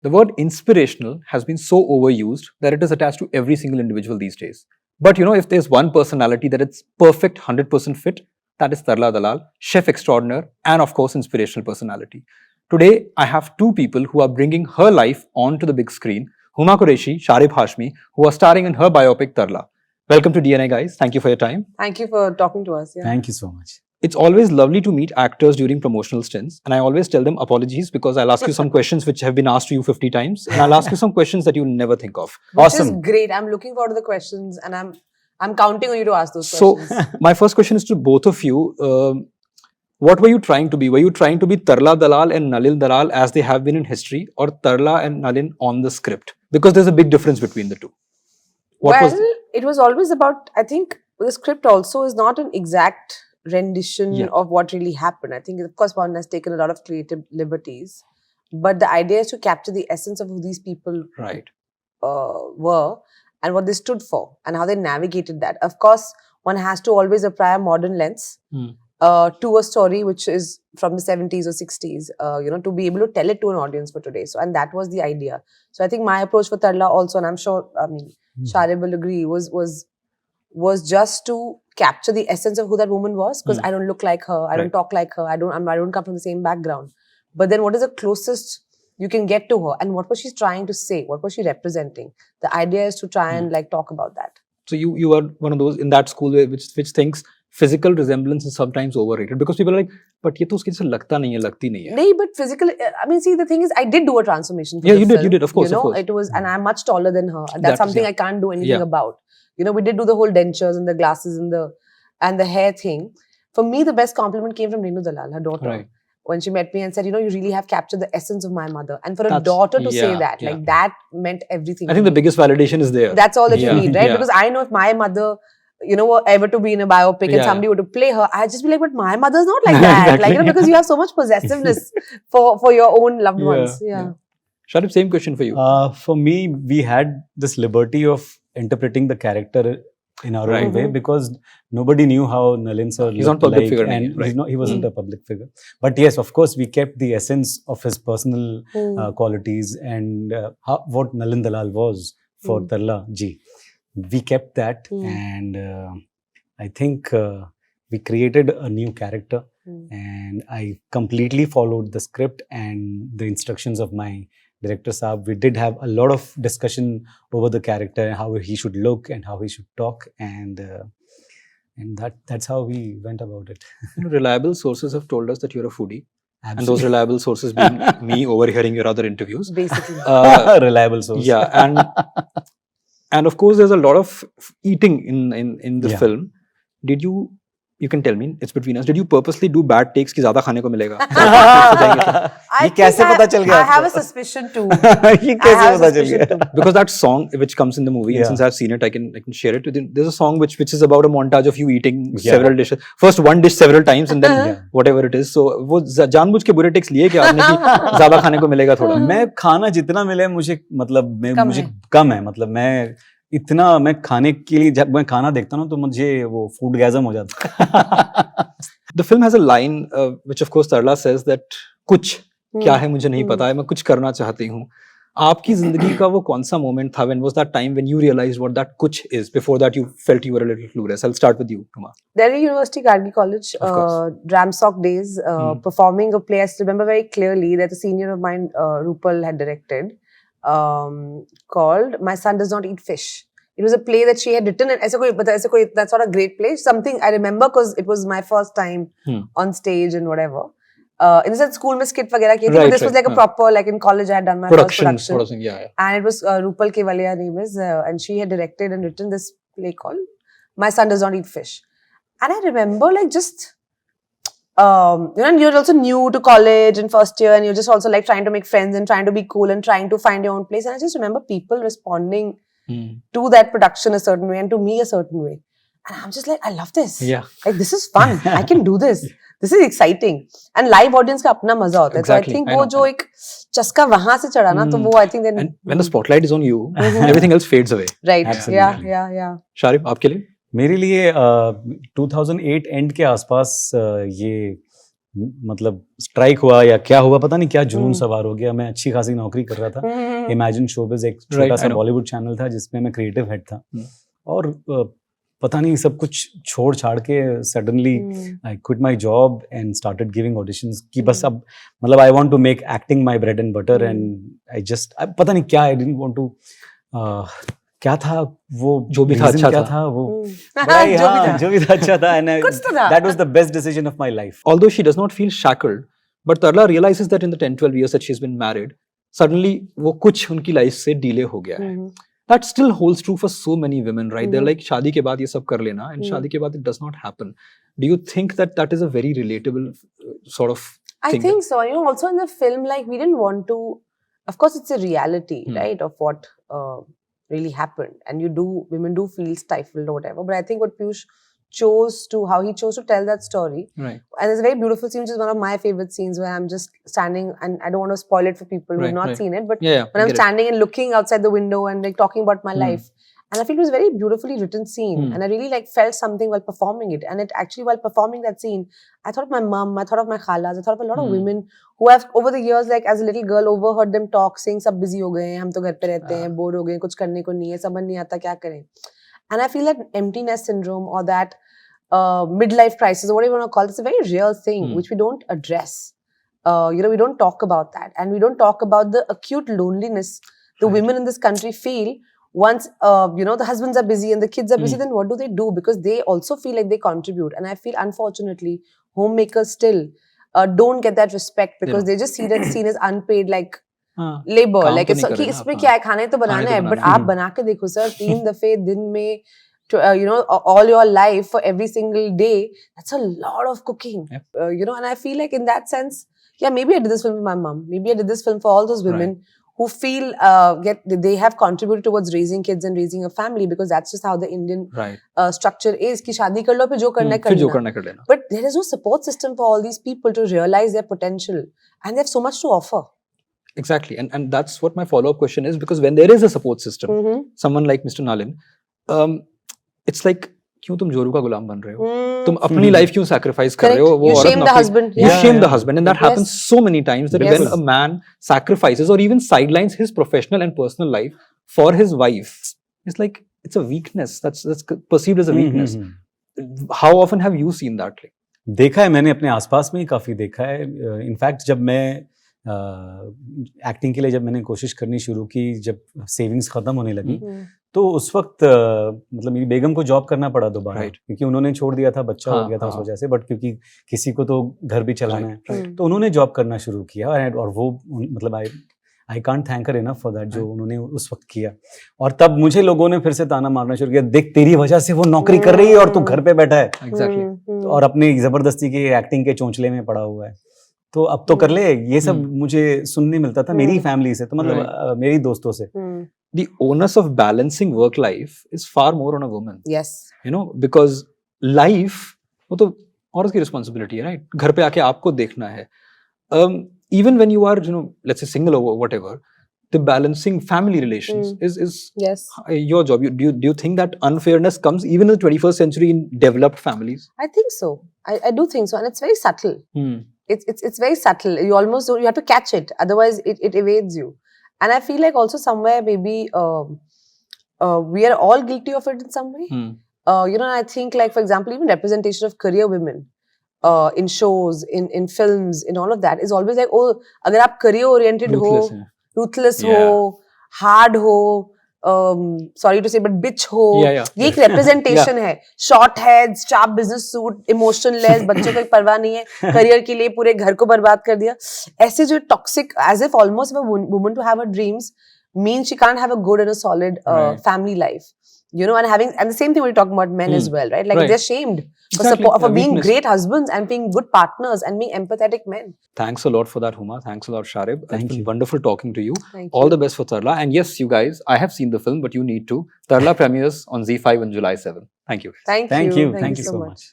The word inspirational has been so overused that it is attached to every single individual these days. But if there's one personality that it's perfect 100% fit, that is Tarla Dalal, chef extraordinaire, and of course, inspirational personality. Today, I have two people who are bringing her life onto the big screen, Huma Qureshi, Sharib, Hashmi, who are starring in her biopic Tarla. Welcome to DNA, guys. Thank you for your time. Thank you for talking to us. Yeah. Thank you so much. It's always lovely to meet actors during promotional stints, and I always tell them apologies because I'll ask you some questions which have been asked to you 50 times, and I'll ask you some questions that you never think of. Which Awesome. is great. I'm looking forward to the questions, and I'm counting on you to ask those So, questions. my first question is to both of you. What were you trying to be? Were you trying to be Tarla Dalal and Nalin Dalal as they have been in history, or Tarla and Nalin on the script? Because there's a big difference between the two. It was always about, I think the script also is not an exact rendition of what really happened. I think, of course, one has taken a lot of creative liberties, but the idea is to capture the essence of who these people were and what they stood for and how they navigated that. Of course, one has to always apply a modern lens to a story which is from the 70s or 60s, to be able to tell it to an audience for today. So, and that was the idea. So I think my approach for Tarla also, and I'm sure, Sharib will agree, was just to capture the essence of who that woman was, because I don't look like her, I don't talk like her, I don't come from the same background. But then what is the closest you can get to her, and what was she trying to say? What was she representing? The idea is to try and talk about that. So you are one of those in that school which thinks physical resemblance is sometimes overrated, because people are like, but ye to uske jaisa lagta nahi hai, lagti nahi hai. No, but physical, see, the thing is, I did do a transformation for you did, of course. It was, and I'm much taller than her, and that's something I can't do anything about. We did do the whole dentures and the glasses and the hair thing. For me, the best compliment came from Renu Dalal, her daughter, when she met me and said, you really have captured the essence of my mother. And for a daughter to say that, that meant everything. I think the biggest validation is there. That's all that you need, right? Because I know if my mother, were ever to be in a biopic and somebody were to play her, I'd just be like, but my mother's not like that. Exactly. Because you have so much possessiveness for your own loved ones. Sharib, same question for you. For me, we had this liberty of interpreting the character in our own way, because nobody knew how Nalin sir he's not public figure, and he wasn't a public figure. But yes, of course, we kept the essence of his personal qualities and what Nalin Dalal was for Tarla ji. We kept that, and I think we created a new character, and I completely followed the script and the instructions of my director Saab. We did have a lot of discussion over the character, how he should look and how he should talk, and that's how we went about it. Reliable sources have told us that you're a foodie. Absolutely. And those reliable sources being me overhearing your other interviews. Basically. Reliable source. Yeah, and of course there's a lot of eating in the film. Did you can tell me, it's between us, did you purposely do bad takes ki zyada khane ko milega? I have a suspicion too. Because that song which comes in the movie, and since I've seen it, I can share it. There's a song which is about a montage of you eating several dishes. First one dish several times and then whatever it is. So वो जानबूझ के बुरे takes लिए कि आपने कि ज़्यादा खाने को मिलेगा थोड़ा. मैं खाना जितना मिले मुझे कम है, मतलब मैं इतना मैं खाने के लिए जब मैं खाना देखता हूँ तो मुझे वो फूड गैज़म हो जाता है. The film has a line which of course Tarla says that कुछ क्या है मुझे नहीं पता है, मैं कुछ करना चाहती हूँ. आपकी जिंदगी का वो कौन सा moment था? When was that time when you realized what that कुछ is? Before that you felt you were a little clueless. I'll start with you, Huma. Delhi University, Gargi College, Dramsock days, performing a play. I still remember very clearly that a senior of mine, Rupal, had directed, called My Son Does Not Eat Fish. It was a play that she had written, and that's not a great play. Something I remember because it was my first time on stage and whatever. In the sense, school mein skit वगैरह की थी, but this was like a proper, like in college I had done my first production. And it was Rupal Kevalia name is, and she had directed and written this play called My Son Does Not Eat Fish. And I remember like just, and you're also new to college in first year, and you're just also like trying to make friends and trying to be cool and trying to find your own place. And I just remember people responding to that production a certain way and to me a certain way. And I'm just like, I love this. Yeah. Like, this is fun. I can do this. This is exciting. And live audience का अपना मजा होता है. So I think वो जो एक चस्का वहाँ से चढ़ा ना, तो वो I think then. And when the spotlight is on you, everything else fades away. Right. Absolutely. Yeah. Sharib, आपके लिए? मेरे लिए 2008 एंड के आसपास ये मतलब स्ट्राइक हुआ या क्या हुआ पता नहीं, क्या जुनून सवार हो गया। मैं अच्छी खासी नौकरी कर रहा था, इमेजिन शोबिज एक छोटा Right, I सा know. बॉलीवुड चैनल था जिसमें मैं क्रिएटिव हेड था, और पता नहीं सब कुछ छोड़ छाड़ के suddenly I quit my job and started giving auditions कि बस अब मतलब I want to make acting my bread and butter, and I just पता नहीं क्या, आई डिडंट वांट टू क्या था वो, जो भी था reason अच्छा क्या था। था वो, जो भी जो भी था अच्छा था, कुछ तो था। that was the best decision of my life. Although she does not feel shackled, but Tarla realizes that in the 10-12 years that she's been married, suddenly वो कुछ उनकी लाइफ से डिले हो गया है. That still holds true for so many women, right? They're like शादी के बाद ये सब कर लेना, and शादी के बाद it does not happen. Do you think that that is a very relatable sort of I thing? think so. You know, also in the film, like we didn't want to. Of course, it's a reality, right, of what really happened, and women do feel stifled or whatever. But I think what Piyush how he chose to tell that story. Right. And there's a very beautiful scene, which is one of my favorite scenes, where I'm just standing, and I don't want to spoil it for people who have not seen it, but Yeah, when I'm standing and looking outside the window and like talking about my life. And I feel it was a very beautifully written scene, and I really like felt something while performing it. And it actually, while performing that scene, I thought of my mum, I thought of my khalas, I thought of a lot of women who have over the years, like as a little girl, overheard them talk, saying "Sab busy ho gaye hain, hum to ghar pe rehte hain, bore ho gaye, kuch karne ko nahi hai, samajh nahi aata kya kare." And I feel that emptiness syndrome or that midlife crisis or whatever you want to call it, it's a very real thing which we don't address. We don't talk about that, and we don't talk about the acute loneliness the women in this country feel once the husbands are busy and the kids are busy. Then what do they do? Because they also feel like they contribute, and I feel unfortunately homemakers still don't get that respect because they just see that seen as unpaid, like labor. Like it's कि इसमें क्या है, खाने तो बनाना है, but आप बना के देखो sir, 3 दफे दिन में all your life for every single day, that's a lot of cooking. And I feel like in that sense, yeah, maybe I did this film for my mom, maybe I did this film for all those women who feel they have contributed towards raising kids and raising a family, because that's just how the Indian structure is कि शादी कर लो फिर जो करना है कर लेना. But there is no support system for all these people to realize their potential, and they have so much to offer. Exactly, and that's what my follow-up question is, because when there is a support system, someone like Mr. Nalin, it's like क्यों तुम जोरू का गुलाम बन रहे हो, तुम अपनी life क्यों सैक्रिफाइस कर रहे हो, वो औरत shame the husband. You shame the husband, and that happens so many times that when a man sacrifices or even sidelines his professional and personal life for his wife, it's like it's a weakness. That's perceived as a weakness. How often have you seen that? देखा है मैंने, अपने आसपास में ही काफी देखा है. In fact जब मैं एक्टिंग के लिए जब मैंने कोशिश करनी शुरू की, जब सेविंग्स खत्म होने लगी, तो उस वक्त मतलब मेरी बेगम को जॉब करना पड़ा दोबारा, क्योंकि उन्होंने छोड़ दिया था, बच्चा हो गया था उस वजह से, बट क्योंकि किसी को तो घर भी चलाना है, तो उन्होंने जॉब करना शुरू किया. और वो मतलब I can't thank her enough for that, जो उन्होंने उस वक्त किया. और तब मुझे लोगों ने फिर से ताना मारना शुरू किया, देख तेरी वजह से वो नौकरी कर रही है और तू घर पे बैठा है. Exactly. और अपनी जबरदस्ती की एक्टिंग के चोंचले में पड़ा हुआ है, तो अब तो कर ले. ये सब मुझे सुनने मिलता था मेरी फैमिली से, तो मतलब मेरी दोस्तों से. The onus of balancing work life is far more on a woman. Yes. Because life, वो तो औरत की responsibility है, right? घर पे आके आपको देखना है. Even when you are, let's say single or whatever, the balancing family relations is your job. Do you think that unfairness comes even in the 21st century in developed families? I think so. I do think so, and it's very subtle. It's very subtle. You almost don't, you have to catch it, otherwise it evades you. And I feel like also somewhere maybe we are all guilty of it in some way. I think like, for example, even representation of career women in shows, in films, in all of that is always like, oh, agar aap career oriented ruthless ho, hard ho, sorry to say, but bitch ho. ये एक representation है. Short heads, sharp business suit, emotionless, बच्चों को परवाह नहीं है, career के लिए पूरे घर को बर्बाद कर दिया. ऐसे जो toxic, as if almost if a woman to have her dreams means she can't have a good and a solid family life. And the same thing we're talking about men as well, right? Like they're shamed for being great husbands and being good partners and being empathetic men. Thanks a lot for that, Huma. Thanks a lot, Sharib. It's been wonderful talking to you. Thank All you. the best for Tarla. And yes, you guys, I have seen the film, but you need to. Tarla premieres on Z5 on July 7. Thank you. Thank you so much.